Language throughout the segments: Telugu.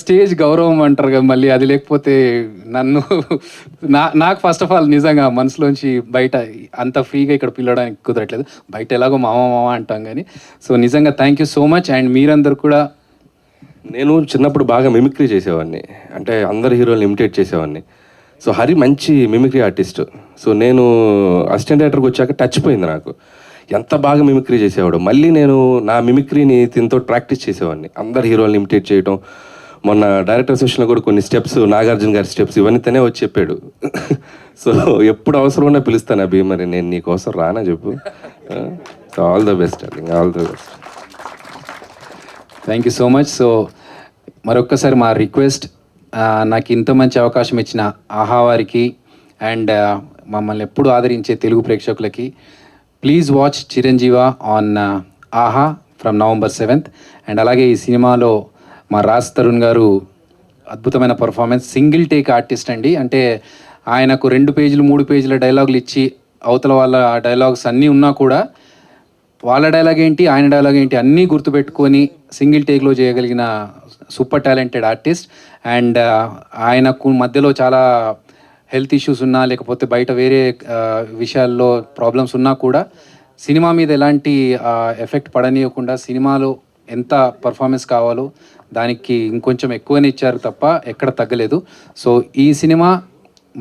స్టేజ్ గౌరవం అంటారు కదా, మళ్ళీ అది లేకపోతే నన్ను నాకు ఫస్ట్ ఆఫ్ ఆల్ నిజంగా మనసులోంచి బయట అంత ఫ్రీగా ఇక్కడ పిలవడానికి కుదరట్లేదు. బయట ఎలాగో మామ మామ అంటాం కానీ. సో నిజంగా thank you so much. And మీరందరూ కూడా. నేను చిన్నప్పుడు బాగా మిమిక్రీ చేసేవాడిని, అంటే అందరు హీరోలను ఇమిటేట్ చేసేవాడిని. సో హరి మంచి మిమిక్రీ ఆర్టిస్ట్. సో నేను అసిస్టెంట్ డైరెక్టర్కి వచ్చాక టచ్ పోయింది నాకు, ఎంత బాగా మిమిక్రీ చేసేవాడు. మళ్ళీ నేను నా మిమిక్రీని దీంతో ప్రాక్టీస్ చేసేవాడిని, అందరు హీరోలను ఇమిటేట్ చేయడం. మొన్న డైరెక్టర్ సెషన్లో కూడా కొన్ని స్టెప్స్, నాగార్జున గారి స్టెప్స్ ఇవన్నీ తనే వచ్చి చెప్పాడు. సో ఎప్పుడు అవసరం ఉన్నా పిలుస్తాను అభి, మరి నేను నీకోసం రానా చెప్పు. సో ఆల్ ద బెస్ట్ అండి, all the best. Thank you so much. So మరొక్కసారి మా రిక్వెస్ట్, నాకు ఇంత మంచి అవకాశం ఇచ్చిన ఆహా వారికి అండ్ మమ్మల్ని ఎప్పుడు ఆదరించే తెలుగు ప్రేక్షకులకి, ప్లీజ్ వాచ్ చిరంజీవ ఆన్ ఆహా ఫ్రమ్ November 7th. అండ్ అలాగే ఈ సినిమాలో మా రాజ్ తరుణ్ గారు అద్భుతమైన పర్ఫార్మెన్స్, సింగిల్ టేక్ ఆర్టిస్ట్ అండి. అంటే ఆయనకు 2 పేజీలు 3 పేజీల డైలాగులు ఇచ్చి అవతల వాళ్ళ డైలాగ్స్ అన్నీ ఉన్నా కూడా వాళ్ళ డైలాగ్ ఏంటి ఆయన డైలాగ్ ఏంటి అన్నీ గుర్తుపెట్టుకొని సింగిల్ టేక్లో చేయగలిగిన సూపర్ టాలెంటెడ్ ఆర్టిస్ట్. అండ్ ఆయనకు మధ్యలో చాలా హెల్త్ ఇష్యూస్ ఉన్నా లేకపోతే బయట వేరే విషయాల్లో ప్రాబ్లమ్స్ ఉన్నా కూడా సినిమా మీద ఎలాంటి ఎఫెక్ట్ పడనీయకుండా సినిమాలో ఎంత పర్ఫార్మెన్స్ కావాలో దానికి ఇంకొంచెం ఎక్కువనే ఇచ్చారు తప్ప ఎక్కడ తగ్గలేదు. సో ఈ సినిమా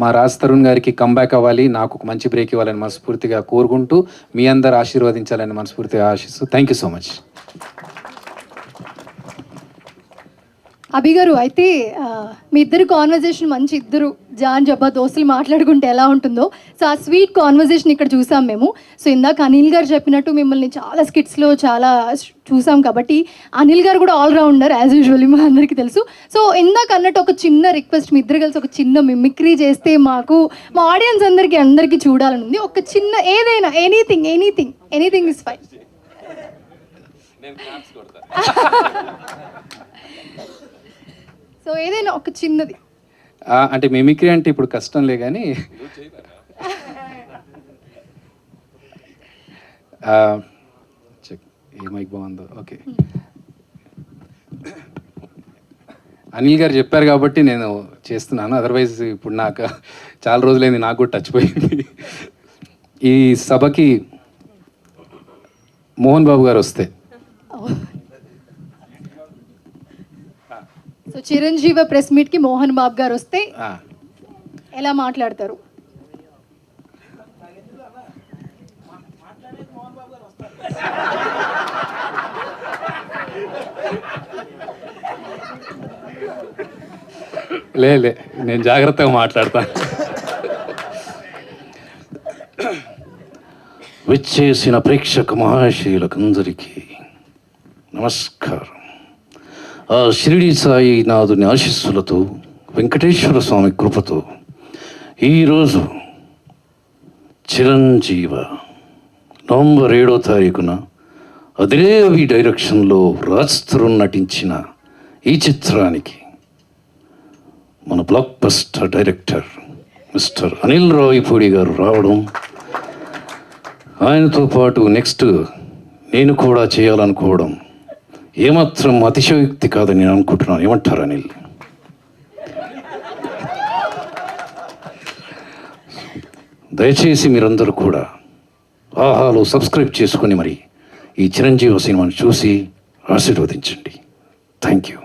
మా రాజ్ తరుణ్ గారికి కంబ్యాక్ అవ్వాలి, నాకు ఒక మంచి బ్రేక్ ఇవ్వాలని మనస్ఫూర్తిగా కోరుకుంటూ మీ అందరు ఆశీర్వదించాలని మనస్ఫూర్తిగా ఆశిస్తూ థ్యాంక్ యూ సో మచ్. అభి గారు, అయితే మీ ఇద్దరు కాన్వర్జేషన్ మంచి, ఇద్దరు జాన్ జబ్బా దోస్తులు మాట్లాడుకుంటే ఎలా ఉంటుందో, సో ఆ స్వీట్ కాన్వర్జేషన్ ఇక్కడ చూసాం మేము. సో ఇందాక అనిల్ గారు చెప్పినట్టు మిమ్మల్ని చాలా స్కిట్స్లో చాలా చూసాం కాబట్టి అనిల్ గారు కూడా ఆల్రౌండర్ యాజ్ యూజువల్లీ మా అందరికీ తెలుసు. సో ఇందాక అన్నట్టు ఒక చిన్న రిక్వెస్ట్, మీ ఇద్దరు కలిసి ఒక చిన్న మిమిక్రీ చేస్తే మాకు మా ఆడియన్స్ అందరికీ చూడాలని ఉంది. ఒక చిన్న ఏదైనా ఎనీథింగ్ ఇస్ ఫైన్. సో ఏదైనా ఒక చిన్నది. అంటే మిమిక్రీ అంటే ఇప్పుడు కష్టంలే కానీ ఏ మైక్ బాగుందో. ఓకే, అనిల్ గారు చెప్పారు కాబట్టి నేను చేస్తున్నాను, అదర్వైజ్ ఇప్పుడు నాకు చాలా రోజులైంది, నాకు కూడా టచ్ పోయింది. ఈ సభకి మోహన్ బాబు గారు వస్తే, సో చిరంజీవి ప్రెస్ మీట్కి మోహన్ బాబు గారు వస్తే ఎలా మాట్లాడతారు? లే నేను జాగ్రత్తగా మాట్లాడతాను. విచ్చేసిన ప్రేక్షక మహాశయులకందరికీ నమస్కారం. ఆ షిరిడి సాయి నాథుని ఆశీస్సులతో, వెంకటేశ్వర స్వామి కృపతో ఈరోజు చిరంజీవ November 7వ తారీఖున అదిరేవి డైరెక్షన్లో రాజ్ తరుణ్ నటించిన ఈ చిత్రానికి మన block buster director mister Anil Ravipudi గారు రావడం, ఆయనతో పాటు నెక్స్ట్ నేను కూడా చేయాలనుకోవడం ఏమాత్రం అతిశయోక్తి కాదని నేను అనుకుంటున్నాను. ఏమంటారు అనిల్? దయచేసి మీరందరూ కూడా ఆహాలో సబ్స్క్రైబ్ చేసుకుని మరి ఈ చిరంజీవి సినిమాను చూసి ఆశీర్వదించండి. Thank you.